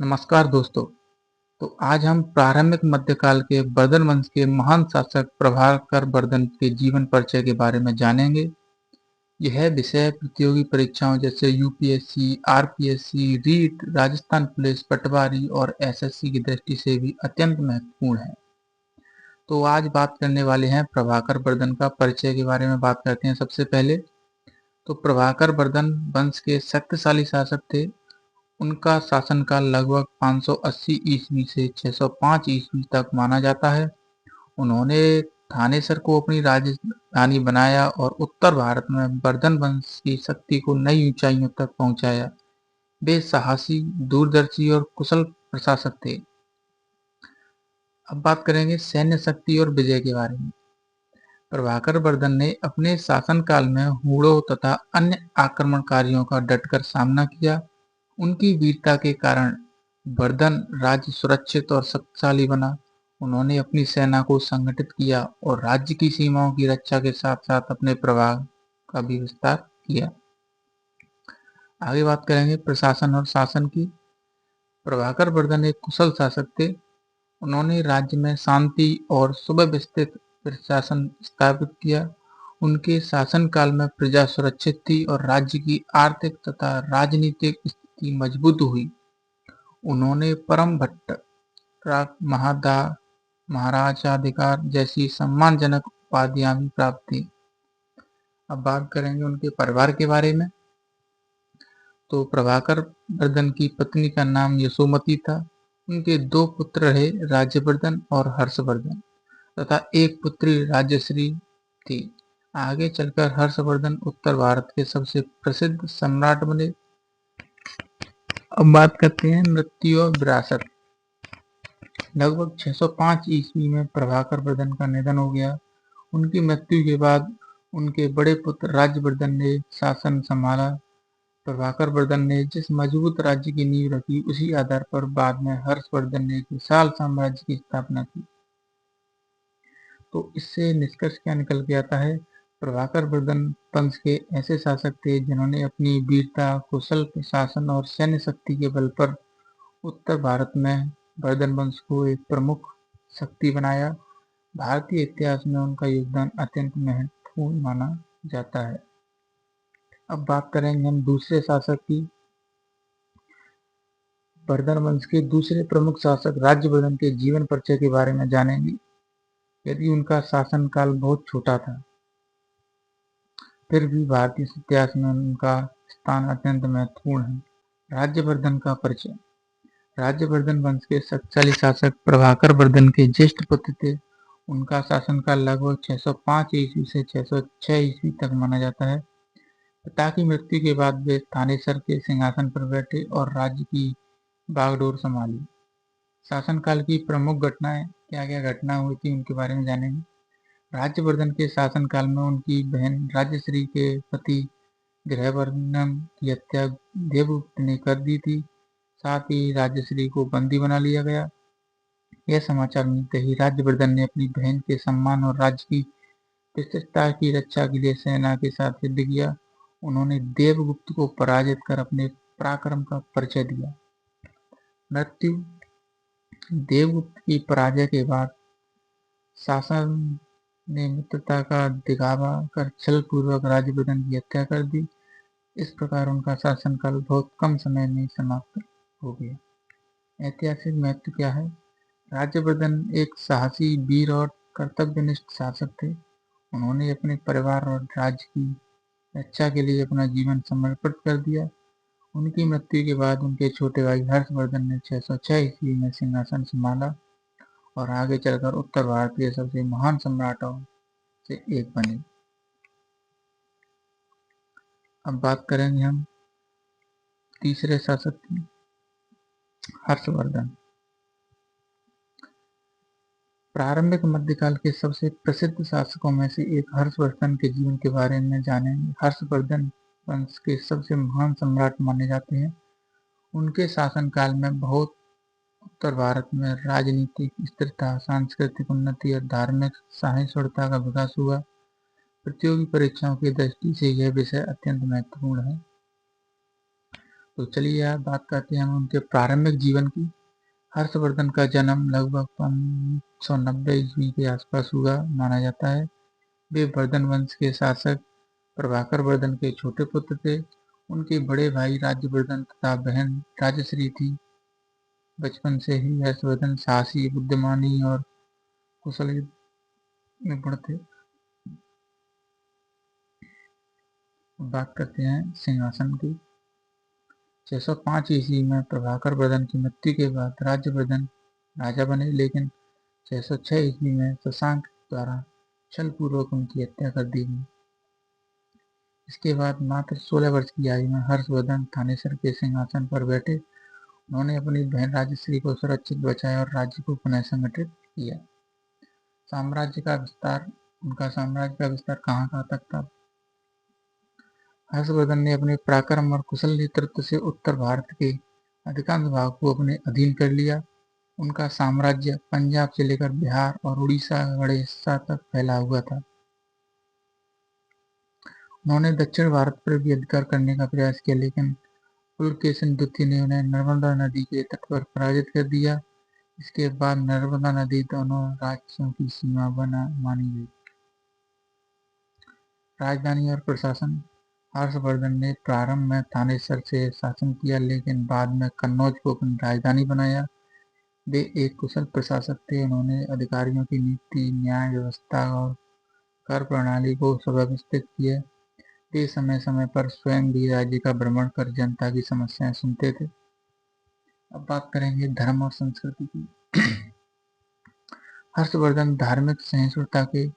नमस्कार दोस्तों। तो आज हम प्रारंभिक मध्यकाल के वर्धन वंश के महान शासक प्रभाकर वर्धन के जीवन परिचय के बारे में जानेंगे। यह विषय प्रतियोगी परीक्षाओं जैसे UPSC, RPSC, REET, Rajasthan police, patwari और एसएससी की दृष्टि से भी अत्यंत महत्वपूर्ण है। तो आज बात करने वाले हैं प्रभाकर वर्धन का परिचय के बारे में बात करते हैं। सबसे पहले तो प्रभाकर वर्धन वंश के शक्तिशाली शासक थे। उनका शासनकाल लगभग 580 ईस्वी से 605 ईस्वी तक माना जाता है। उन्होंने थानेसर को अपनी राजधानी बनाया और उत्तर भारत में वर्धन वंश की शक्ति को नई ऊंचाइयों तक पहुंचाया। वे साहसी, दूरदर्शी और कुशल प्रशासक थे। अब बात करेंगे सैन्य शक्ति और विजय के बारे में। प्रभाकर वर्धन ने अपने शासनकाल में हूणों तथा अन्य आक्रमणकारियों का डटकर सामना किया। उनकी वीरता के कारण वर्धन राज्य सुरक्षित और शक्तिशाली बना। उन्होंने अपनी सेना को संगठित किया और राज्य की सीमाओं की रक्षा के साथ साथ अपने प्रभाव का भी विस्तार किया। आगे बात करेंगे प्रशासन और शासन की। प्रभाकर वर्धन एक कुशल शासक थे। उन्होंने राज्य में शांति और सुव्यवस्थित प्रशासन स्थापित किया। उनके शासनकाल में प्रजा सुरक्षित थी और राज्य की आर्थिक तथा राजनीतिक स्थिति मजबूत हुई। उन्होंने परम भट्ट, महादा, महाराजाधिकार जैसी सम्मानजनक उपाधियां भी प्राप्त थी। अब बात करेंगे उनके परिवार के बारे में। तो प्रभाकर वर्धन की पत्नी का नाम यशोमती था। उनके दो पुत्र रहे, राज्यवर्धन और हर्षवर्धन, तथा एक पुत्री राजश्री थी। आगे चलकर हर्षवर्धन उत्तर भारत के सबसे प्रसिद्ध सम्राट बने। अब बात करते हैं मृत्यु और विरासत। लगभग 605 ईस्वी में प्रभाकर वर्धन का निधन हो गया। उनकी मृत्यु के बाद उनके बड़े पुत्र राज्यवर्धन ने शासन संभाला। प्रभाकर वर्धन ने जिस मजबूत राज्य की नींव रखी, उसी आधार पर बाद में हर्षवर्धन ने एक विशाल साम्राज्य की स्थापना की। तो इससे निष्कर्ष क्या निकल के आता है? प्रभाकर वर्धन वंश के ऐसे शासक थे जिन्होंने अपनी वीरता, कुशल प्रशासन और सैन्य शक्ति के बल पर उत्तर भारत में वर्धन वंश को एक प्रमुख शक्ति बनाया। भारतीय इतिहास में उनका योगदान अत्यंत महत्वपूर्ण माना जाता है। अब बात करेंगे हम दूसरे शासक की। वर्धन वंश के दूसरे प्रमुख शासक राज्यवर्धन के जीवन परिचय के बारे में जानेंगे। यदि उनका शासनकाल बहुत छोटा था, फिर भी भारतीय इतिहास में उनका स्थान अत्यंत महत्वपूर्ण है। राज्यवर्धन का परिचय। राज्यवर्धन वंश के शक्तिशाली शासक प्रभाकर वर्धन के ज्येष्ठ पुत्र थे। उनका शासनकाल लगभग 605 ईस्वी से 606 ईस्वी तक माना जाता है। पिता की मृत्यु के बाद वे थानेसर के सिंहासन पर बैठे और राज्य की बागडोर संभाली। शासनकाल की प्रमुख घटनाएं, क्या क्या घटना हुई थी उनके बारे में जानेंगे। राज्यवर्धन के शासनकाल में उनकी बहन राजश्री के पति गृहवर्धन की हत्या देवगुप्त ने कर दी थी। साथ ही राजश्री को बंदी बना लिया गया। यह समाचार मिलते ही राज्यवर्धन ने अपनी बहन के सम्मान और राज्य की प्रतिष्ठा की रक्षा के लिए सेना के साथ युद्ध किया। उन्होंने देवगुप्त को पराजित कर अपने पराक्रम का परिचय दिया। मृत्यु। देवगुप्त की पराजय के बाद शासन ने मित्रता का दिखावा कर छल पूर्वक राज्यवर्धन की हत्या कर दी। इस प्रकार उनका शासनकाल बहुत कम समय में समाप्त हो गया। ऐतिहासिक महत्व क्या है? राज्यवर्धन एक साहसी, वीर और कर्तव्यनिष्ठ शासक थे। उन्होंने अपने परिवार और राज्य की रक्षा के लिए अपना जीवन समर्पित कर दिया। उनकी मृत्यु के बाद उनके छोटे भाई हर्षवर्धन ने 606 ईस्वी में सिंहासन संभाला और आगे चलकर उत्तर भारत के सबसे महान सम्राटों से एक बने। अब बात करेंगे हम तीसरे शासक की, हर्षवर्धन। प्रारंभिक मध्यकाल के सबसे प्रसिद्ध शासकों में से एक हर्षवर्धन के जीवन के बारे में जानेंगे। हर्षवर्धन वंश के सबसे महान सम्राट माने जाते हैं। उनके शासनकाल में बहुत उत्तर भारत में राजनीतिक स्थिरता, सांस्कृतिक उन्नति और धार्मिक सहिष्णुता का विकास हुआ। प्रतियोगी परीक्षाओं की दृष्टि से यह विषय अत्यंत महत्वपूर्ण है। तो चलिए यार बात करते हैं हम उनके प्रारंभिक जीवन की। हर्षवर्धन का जन्म लगभग 590 ईस्वी के आसपास हुआ माना जाता है। वे वर्धन वंश के शासक प्रभाकर वर्धन के छोटे पुत्र थे। उनके बड़े भाई राज्यवर्धन तथा बहन राजश्री थी। बचपन से ही हर्षवर्धन साहसी, बुद्धिमानी और कुशल में बढ़ते। बात करते हैं सिंहासन की। 605 ईस्वी में प्रभाकर वर्धन की मृत्यु के बाद राज्यवर्धन राजा बने, लेकिन 606 ईस्वी में शशांक द्वारा छलपूर्वक उनकी हत्या कर दी गई। इसके बाद मात्र 16 वर्ष की आयु में हर्षवर्धन थानेसर के सिंहासन पर बैठे। उन्होंने अपनी बहन राजश्री को सुरक्षित बचाया और राज्य को पुनः संगठित किया। उनका साम्राज्य का विस्तार कहाँ तक था। हर्षवर्धन ने अपने पराक्रम और कुशल नेतृत्व से उत्तर भारत के अधिकांश भाग को अपने अधीन कर लिया। उनका साम्राज्य पंजाब से लेकर बिहार और उड़ीसा का बड़े हिस्सा तक फैला हुआ था। उन्होंने दक्षिण भारत पर भी अधिकार करने का प्रयास किया, लेकिन पुलकेशिन द्वितीय ने उन्हें नर्मदा नदी के तट पर पराजित कर दिया। इसके बाद नर्मदा नदी दोनों राज्यों की सीमा मानी गई। राजधानी और प्रशासन। हर्षवर्धन ने प्रारंभ में थानेसर से शासन किया, लेकिन बाद में कन्नौज को अपनी राजधानी बनाया। वे एक कुशल प्रशासक थे। उन्होंने अधिकारियों की नीति, न्याय व्यवस्था और कर प्रणाली को सुव्यवस्थित किया। वे समय समय पर स्वयं भी राज्य का भ्रमण कर जनता की समस्याएं सुनते थे। अब बात करेंगे धर्म और संस्कृति की। हर्षवर्धन धार्मिक सहिष्णुता के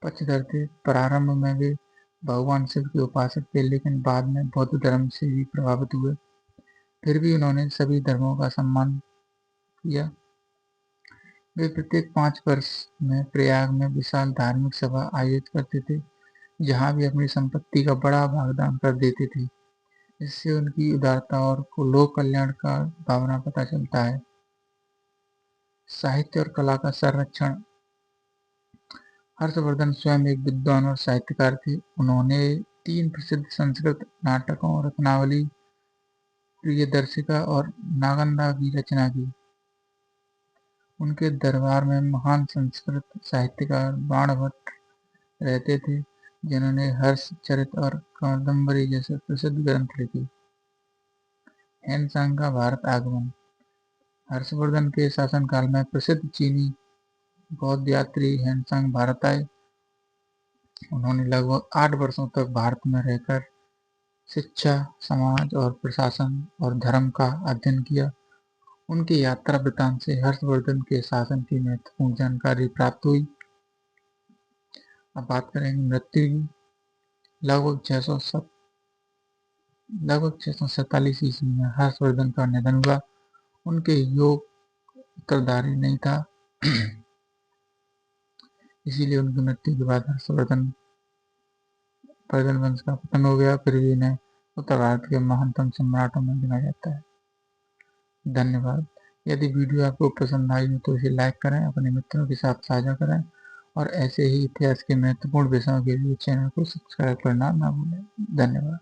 पक्षधर थे। प्रारंभ में वे भगवान शिव के उपासक थे, लेकिन बाद में बौद्ध धर्म से भी प्रभावित हुए। फिर भी उन्होंने सभी धर्मों का सम्मान किया। वे प्रत्येक 5 वर्ष में प्रयाग में विशाल धार्मिक सभा आयोजित करते थे, जहां वे अपनी संपत्ति का बड़ा भागदान कर देते थे। इससे उनकी उदारता और लोक कल्याण का भावना पता चलता है। साहित्य और कला का संरक्षण। हर्षवर्धन स्वयं एक विद्वान और साहित्यकार थे। उन्होंने 3 प्रसिद्ध संस्कृत नाटकों, रत्नावली, प्रियदर्शिका और नागंदा की रचना की। उनके दरबार में महान संस्कृत साहित्यकार बाणभट्ट रहते थे, जिन्होंने हर्षचरित और कादंबरी जैसे प्रसिद्ध ग्रंथ लिखे। हेनसांग का भारत आगमन। हर्षवर्धन के शासनकाल में प्रसिद्ध चीनी बौद्ध यात्री हेनसांग भारत आए। उन्होंने लगभग 8 वर्षों तक भारत में रहकर शिक्षा, समाज और प्रशासन और धर्म का अध्ययन किया। उनकी यात्रा वृत्तांत से हर्षवर्धन के शासन की महत्वपूर्ण जानकारी प्राप्त हुई। अब बात करेंगे मृत्यु की। लगभग 647 ईस्वी में हर्षवर्धन का निधन हुआ। उनके योग उत्तरदारी नहीं था, इसीलिए उनकी मृत्यु के बाद हर्षवर्धन वंश का पतन हो गया। फिर भी इन्हें उत्तर भारत के महानतम सम्राटों में गिना जाता है। धन्यवाद। यदि वीडियो आपको पसंद आई हो तो इसे लाइक करें, अपने मित्रों के साथ साझा करें और ऐसे ही इतिहास के महत्वपूर्ण विषयों के लिए चैनल को सब्सक्राइब करना ना भूलें। धन्यवाद।